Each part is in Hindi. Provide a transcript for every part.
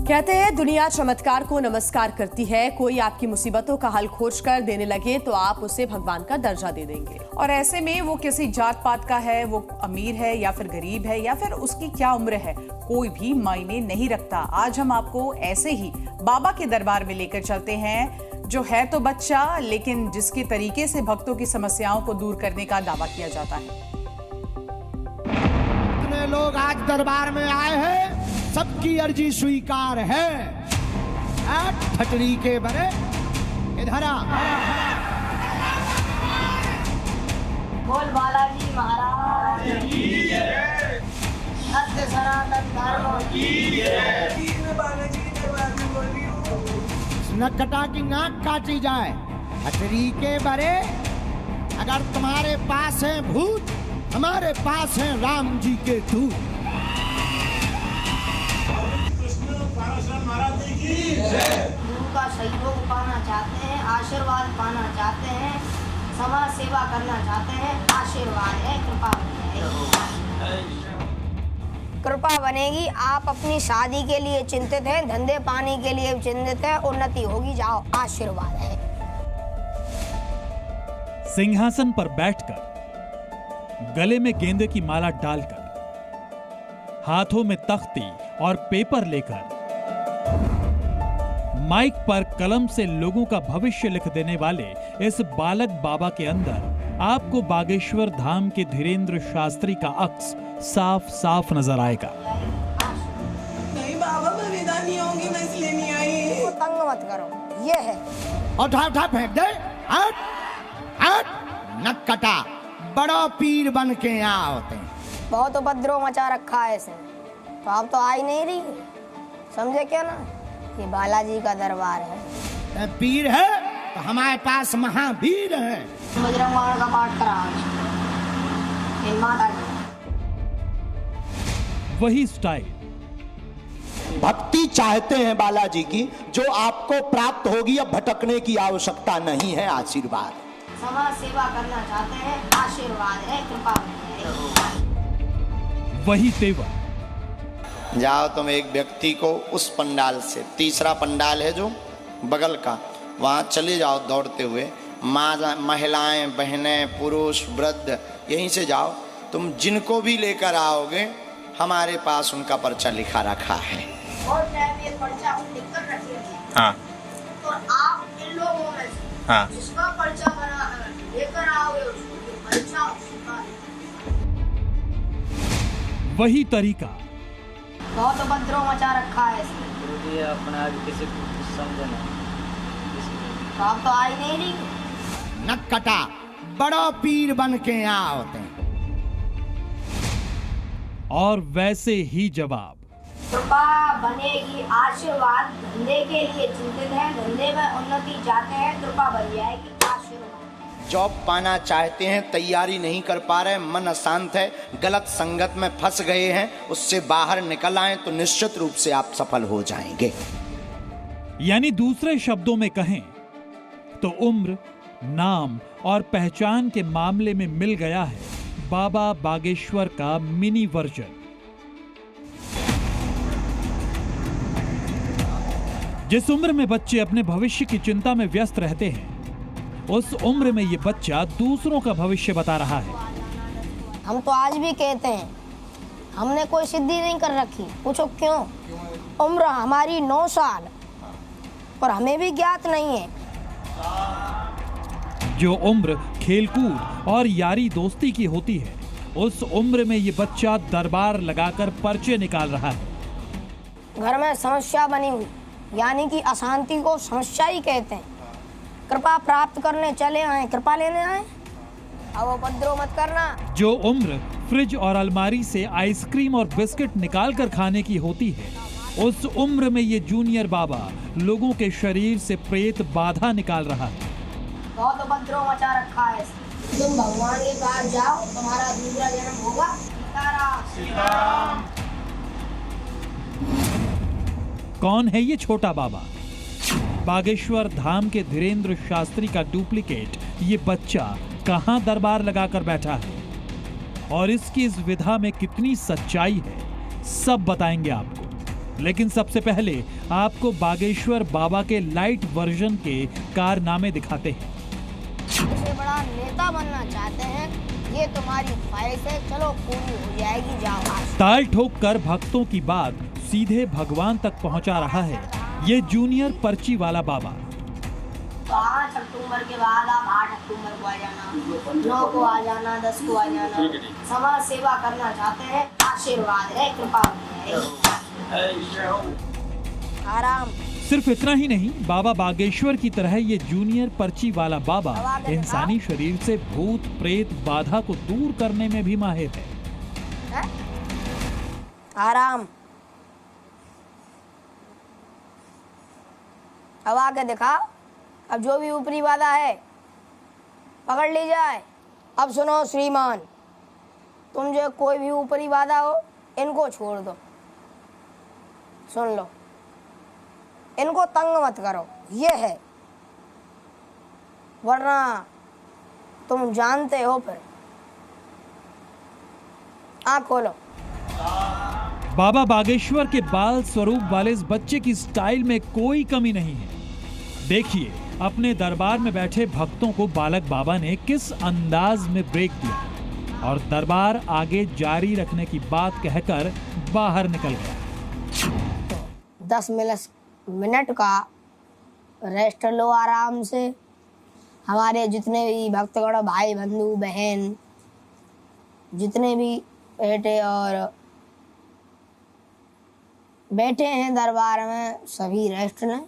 कहते हैं दुनिया चमत्कार को नमस्कार करती है। कोई आपकी मुसीबतों का हल खोज कर देने लगे तो आप उसे भगवान का दर्जा दे देंगे। और ऐसे में वो किसी जात पात का है, वो अमीर है या फिर गरीब है या फिर उसकी क्या उम्र है, कोई भी मायने नहीं रखता। आज हम आपको ऐसे ही बाबा के दरबार में लेकर चलते हैं, जो है तो बच्चा लेकिन जिसके तरीके से भक्तों की समस्याओं को दूर करने का दावा किया जाता है। इतने लोग आज दरबार में आए हैं, सबकी अर्जी स्वीकार है। फटरी के बरे इधर आ। बोल बालाजी महाराज की जय। सत्य सनातन धर्म की जय। नकटा की नाक काटी जाए। फटरी के बरे, अगर तुम्हारे पास है भूत, हमारे पास है राम जी के दूत। गुरु का सहयोग पाना चाहते हैं, आशीर्वाद पाना चाहते हैं, समाज सेवा करना चाहते हैं, आशीर्वाद है, कृपा कृपा बनेगी। आप अपनी शादी के लिए चिंतित हैं, धंधे पानी के लिए चिंतित हैं, उन्नति होगी, जाओ, आशीर्वाद है। सिंहासन पर बैठकर, गले में गेंदे की माला डालकर, हाथों में तख्ती और पेपर लेकर, माइक पर कलम से लोगों का भविष्य लिख देने वाले इस बालक बाबा के अंदर आपको बागेश्वर धाम के धीरेन्द्र शास्त्री का अक्स साफ साफ नजर आएगा। नहीं बाबा, मैं विदा नहीं होंगी, मैं इसलिए नहीं आई। तो तंग मत करो, ये है। और उठा फेंक दे। हट हट, नक कटा, बड़ा पीर बन के यहाँ होते हैं। बहुत उपद्रव मचा रखा है इसने, तो आप तो आ ही नहीं रही, समझे क्या ना? ये बालाजी का दरबार है। पीर है तो हमारे पास महावीर है। बजरंग बाण का पाठ करा माता जी। वही स्टाइल, भक्ति चाहते हैं बालाजी की, जो आपको प्राप्त होगी। अब भटकने की आवश्यकता नहीं है, आशीर्वाद। समाज सेवा करना चाहते हैं, आशीर्वाद है, कृपा है। वही तेवर, जाओ तुम एक व्यक्ति को उस पंडाल से, तीसरा पंडाल है जो बगल का, वहाँ चले जाओ दौड़ते हुए। महिलाएं, बहनें, पुरुष, वृद्ध, यहीं से जाओ। तुम जिनको भी लेकर आओगे, हमारे पास उनका पर्चा लिखा रखा है। और टाइम ये पर्चा लिखकर रखिए। हाँ। तो आप इन लोगों में से हाँ। जिसका पर्चा बना लेकर आओगे, उसको पर्चा वही तरीका। बहुत उपद्रव मचा रखा है इसने। अपना किसी को समझना, तो आप तो आ ही नहीं रही। नक कटा, बड़ा पीर बन के यहाँ होते हैं। और वैसे ही जवाब, कृपा बनेगी, आशीर्वाद। धंधे के लिए चिंतित हैं, धंधे में उन्नति चाहते हैं, कृपा बन जाएगी, आशीर्वाद। जॉब पाना चाहते हैं, तैयारी नहीं कर पा रहे, मन अशांत है, गलत संगत में फंस गए हैं, उससे बाहर निकल आए तो निश्चित रूप से आप सफल हो जाएंगे। यानी दूसरे शब्दों में कहें तो उम्र, नाम और पहचान के मामले में मिल गया है बाबा बागेश्वर का मिनी वर्जन। जिस उम्र में बच्चे अपने भविष्य की चिंता में व्यस्त रहते हैं, उस उम्र में ये बच्चा दूसरों का भविष्य बता रहा है। हम तो आज भी कहते हैं, हमने कोई सिद्धि नहीं कर रखी। पूछो क्यों? उम्र हमारी 9 साल, और हमें भी ज्ञात नहीं है। जो उम्र खेलकूद और यारी दोस्ती की होती है, उस उम्र में ये बच्चा दरबार लगाकर पर्चे निकाल रहा है। घर में समस्या बनी हुई, यानी कि अशांति को समस्या ही कहते हैं। कृपा प्राप्त करने चले आए, कृपा लेने आए, अब उपद्रव मत करना। जो उम्र फ्रिज और अलमारी से आइसक्रीम और बिस्किट निकाल कर खाने की होती है, उस उम्र में ये जूनियर बाबा लोगों के शरीर से प्रेत बाधा निकाल रहा है। बहुत उपद्रव मचा रखा है। तुम भगवान के पास जाओ, तुम्हारा दूसरा जन्म होगा। सीताराम। कौन है ये छोटा बाबा? बागेश्वर धाम के धीरेन्द्र शास्त्री का डुप्लीकेट ये बच्चा कहां दरबार लगाकर बैठा है और इसकी इस विधा में कितनी सच्चाई है, सब बताएंगे आपको। लेकिन सबसे पहले आपको बागेश्वर बाबा के लाइट वर्जन के कारनामे दिखाते हैं। सबसे बड़ा नेता बनना चाहते हैं, ये तुम्हारी ख्वाहिश है, चलो पूरी हो जाएगी, जाओ आज। ताल ठोक कर भक्तों की बात सीधे भगवान तक पहुंचा रहा है ये जूनियर पर्ची वाला बाबा। 5 अक्टूबर के बाद आप 8 अक्टूबर को आ जाना, 9 को आ जाना, 10 को आ जाना। समाज सेवा करना चाहते हैं, आशीर्वाद है, कृपा है। आराम। सिर्फ इतना ही नहीं, बाबा बागेश्वर की तरह ये जूनियर पर्ची वाला बाबा इंसानी शरीर से भूत प्रेत बाधा को दूर करने में भी माहिर है। आराम। अब आके दिखा, अब जो भी ऊपरी बाधा है पकड़ ली जाए। अब सुनो श्रीमान, तुम जो कोई भी ऊपरी बाधा हो इनको छोड़ दो, सुन लो, इनको तंग मत करो, ये है, वरना तुम जानते हो। फिर आँख खोलो। बाबा बागेश्वर के बाल स्वरूप वाले इस बच्चे की स्टाइल में कोई कमी नहीं है। देखिए अपने दरबार में बैठे भक्तों को बालक बाबा ने किस अंदाज में ब्रेक दिया और दरबार आगे जारी रखने की बात कहकर बाहर निकल गया। 10 मिनट का रेस्ट लो आराम से। हमारे जितने भी भक्तगण भाई बंधु बहन जितने भी बेटे और बैठे हैं दरबार में, सभी रेस्ट लें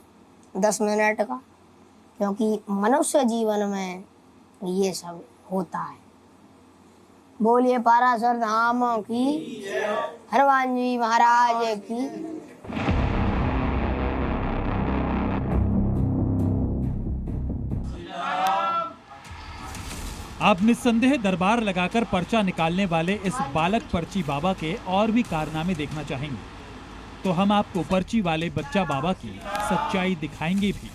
10 मिनट का, क्योंकि मनुष्य जीवन में ये सब होता है। बोलिए पाराशर धाम की, हनुमान जी महाराज की। आप निस्संदेह दरबार लगाकर पर्चा निकालने वाले इस बालक पर्ची बाबा के और भी कारनामे देखना चाहेंगे, तो हम आपको पर्ची वाले बच्चा बाबा की सच्चाई दिखाएंगे भी।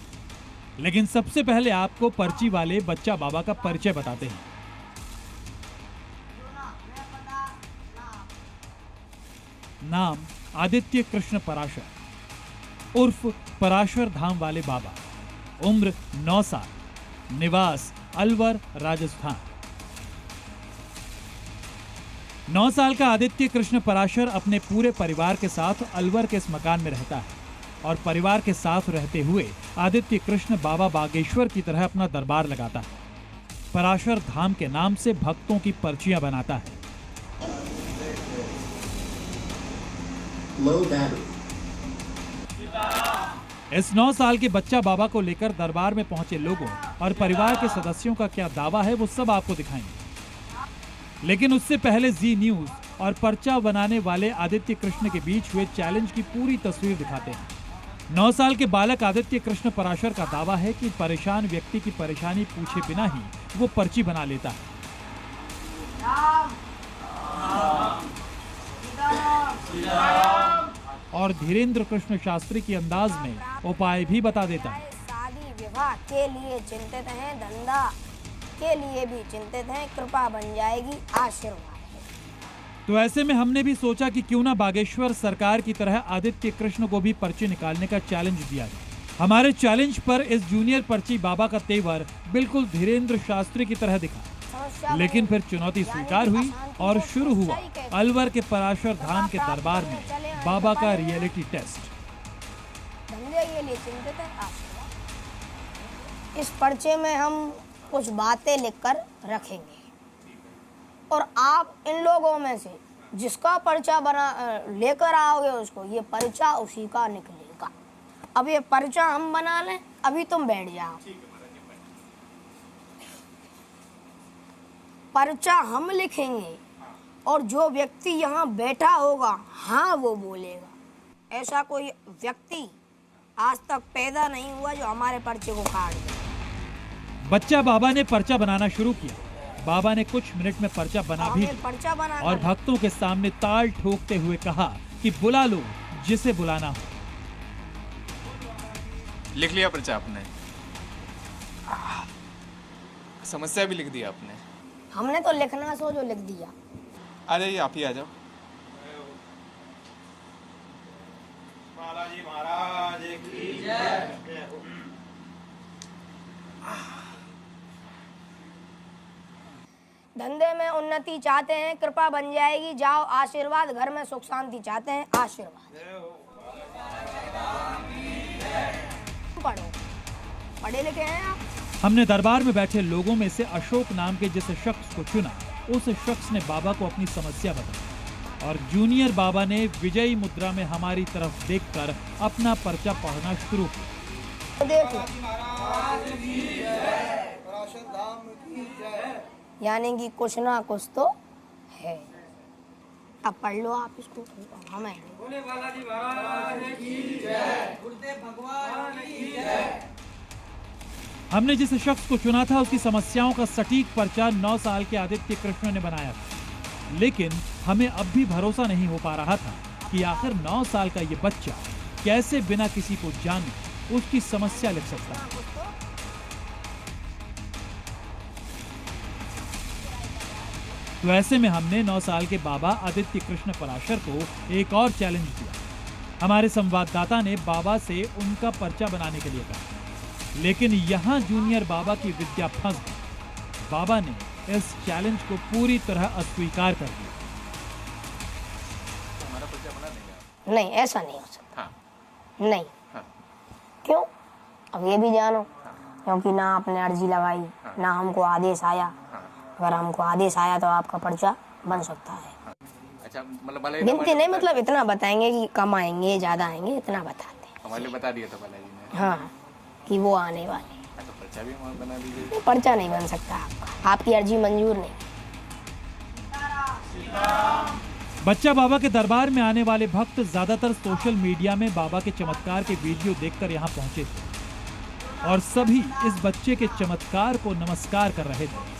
लेकिन सबसे पहले आपको पर्ची वाले बच्चा बाबा का परिचय बताते हैं। नाम आदित्य कृष्ण पराशर उर्फ पराशर धाम वाले बाबा। उम्र 9 साल। निवास अलवर राजस्थान। 9 साल का आदित्य कृष्ण पराशर अपने पूरे परिवार के साथ अलवर के इस मकान में रहता है और परिवार के साथ रहते हुए आदित्य कृष्ण बाबा बागेश्वर की तरह अपना दरबार लगाता है। पराशर धाम के नाम से भक्तों की पर्चियां बनाता है। इस 9 साल के बच्चा बाबा को लेकर दरबार में पहुंचे लोगों और परिवार के सदस्यों का क्या दावा है वो सब आपको दिखाएंगे। लेकिन उससे पहले जी न्यूज और पर्चा बनाने वाले आदित्य कृष्ण के बीच हुए चैलेंज की पूरी तस्वीर दिखाते हैं। 9 साल के बालक आदित्य कृष्ण पराशर का दावा है कि परेशान व्यक्ति की परेशानी पूछे बिना ही वो पर्ची बना लेता है। और धीरेन्द्र कृष्ण शास्त्री के अंदाज में उपाय भी बता देता है। शादी विवाह के लिए चिंतित हैं, धंधा के लिए भी चिंतित हैं, कृपा बन जाएगी, आशीर्वाद। तो ऐसे में हमने भी सोचा कि क्यों ना बागेश्वर सरकार की तरह आदित्य कृष्ण को भी पर्ची निकालने का चैलेंज दिया जाए। हमारे चैलेंज पर इस जूनियर पर्ची बाबा का तेवर बिल्कुल धीरेन्द्र शास्त्री की तरह दिखा, लेकिन फिर चुनौती स्वीकार हुई और शुरू हुआ अलवर के पराशर धाम के दरबार में बाबा का रियलिटी टेस्ट। धंधे के लिए चिंतित है, आशीर्वाद। इस पर्चे में हम कुछ बातें लिखकर रखेंगे और आप इन लोगों में से जिसका पर्चा बना लेकर आओगे उसको ये पर्चा उसी का निकलेगा। अब ये पर्चा हम बना लें, अभी तुम बैठ जाओ। पर्चा हम लिखेंगे और जो व्यक्ति यहाँ बैठा होगा हाँ वो बोलेगा। ऐसा कोई व्यक्ति आज तक पैदा नहीं हुआ जो हमारे पर्चे को काट दे। बच्चा बाबा ने पर्चा बनाना शुरू किया। बाबा ने कुछ मिनट में पर्चा बना भी दिया और भक्तों के सामने ताल ठोकते हुए कहा कि बुला लो जिसे बुलाना हो। लिख लिया पर्चा आपने? समस्या भी लिख दी आपने? हमने तो लिखना सो जो लिख दिया। आ जाइए, आप ही आ जाओ। धंधे में उन्नति चाहते हैं, कृपा बन जाएगी। जाओ आशीर्वाद, घर में सुख शांति चाहते हैं, आशीर्वाद। पढ़ो, पढ़े लिखे हैं आप। हमने दरबार में बैठे लोगों में से अशोक नाम के जिस शख्स को चुना, उस शख्स ने बाबा को अपनी समस्या बताई और जूनियर बाबा ने विजयी मुद्रा में हमारी तरफ देखकर अपना पर्चा पढ़ना शुरू किया। देखो, यानी कि कुछ ना कुछ तो है। अब पढ़ लो आप इसको, हमें हमने जिस शख्स को चुना था उसकी समस्याओं का सटीक पर्चा 9 साल के आदित्य कृष्ण ने बनाया था, लेकिन हमें अब भी भरोसा नहीं हो पा रहा था कि आखिर 9 साल का ये बच्चा कैसे बिना किसी को जाने उसकी समस्या लिख सकता है। तो ऐसे में हमने 9 साल के बाबा आदित्य कृष्ण पराशर को एक और चैलेंज दिया। हमारे संवाददाता ने बाबा से उनका पर्चा बनाने के लिए कहा, लेकिन यहाँ जूनियर बाबा की विद्या फंस गई। बाबा ने इस चैलेंज को पूरी तरह अस्वीकार कर दिया। हमारा पर्चा बना देंगे? नहीं, ऐसा नहीं हो सकता। हाँ। नहीं। हाँ। क्यों? अब ये भी जानो, क्योंकि ना आपने अर्जी लगाई, ना हमको आदेश आया। अगर हमको आदेश आया तो आपका पर्चा बन सकता है। अच्छा, मतलब गिनती नहीं, मतलब इतना बताएंगे कि कम आएंगे, ज्यादा आएंगे, इतना बताते हैं। हमारे बता दिया था बालाजी ने। हाँ, कि वो आने वाले। तो पर्चा भी हमारा बना दीजिए। पर्चा नहीं बन सकता आपका, आपकी अर्जी मंजूर नहीं। बच्चा बाबा के दरबार में आने वाले भक्त ज्यादातर सोशल मीडिया में बाबा के चमत्कार के वीडियो देखकर यहाँ पहुंचे थे और सभी इस बच्चे के चमत्कार को नमस्कार कर रहे थे।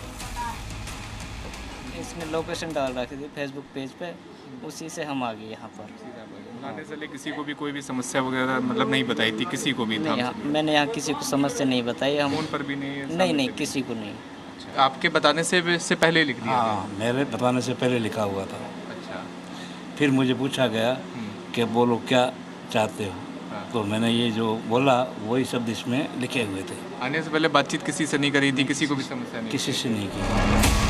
इसने लोकेशन डाल रखी थी फेसबुक पेज पे, उसी से हम आ गए यहाँ पर। आने से ले किसी को भी कोई भी समस्या वगैरह मतलब नहीं बताई थी किसी को भी? नहीं, मैंने यहाँ किसी को समस्या नहीं बताई। हम फोन पर भी नहीं? नहीं, किसी को नहीं। अच्छा, आपके बताने से पहले लिख दिया? हाँ, मेरे बताने से पहले लिखा हुआ था। अच्छा। फिर मुझे पूछा गया कि बोलो क्या चाहते हो, तो मैंने ये जो बोला वही शब्द इसमें लिखे हुए थे। आने से पहले बातचीत किसी से नहीं करी थी? किसी को भी समस्या नहीं? किसी से नहीं की।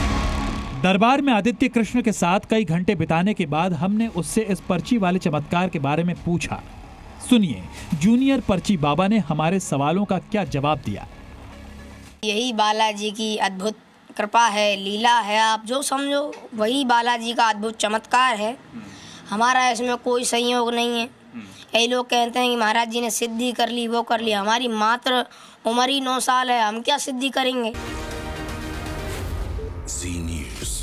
दरबार में आदित्य कृष्ण के साथ कई घंटे बिताने के बाद हमने उससे इस पर्ची वाले चमत्कार के बारे में पूछा। सुनिए जूनियर पर्ची बाबा ने हमारे सवालों का क्या जवाब दिया। यही बालाजी की अद्भुत कृपा है, लीला है, आप जो समझो वही बालाजी का अद्भुत चमत्कार है। हमारा इसमें कोई संयोग नहीं है। कई लोग कहते हैं कि महाराज जी ने सिद्धि कर ली, वो कर ली। हमारी मात्र उम्र ही 9 साल है, हम क्या सिद्धि करेंगे। जी न्यूज़।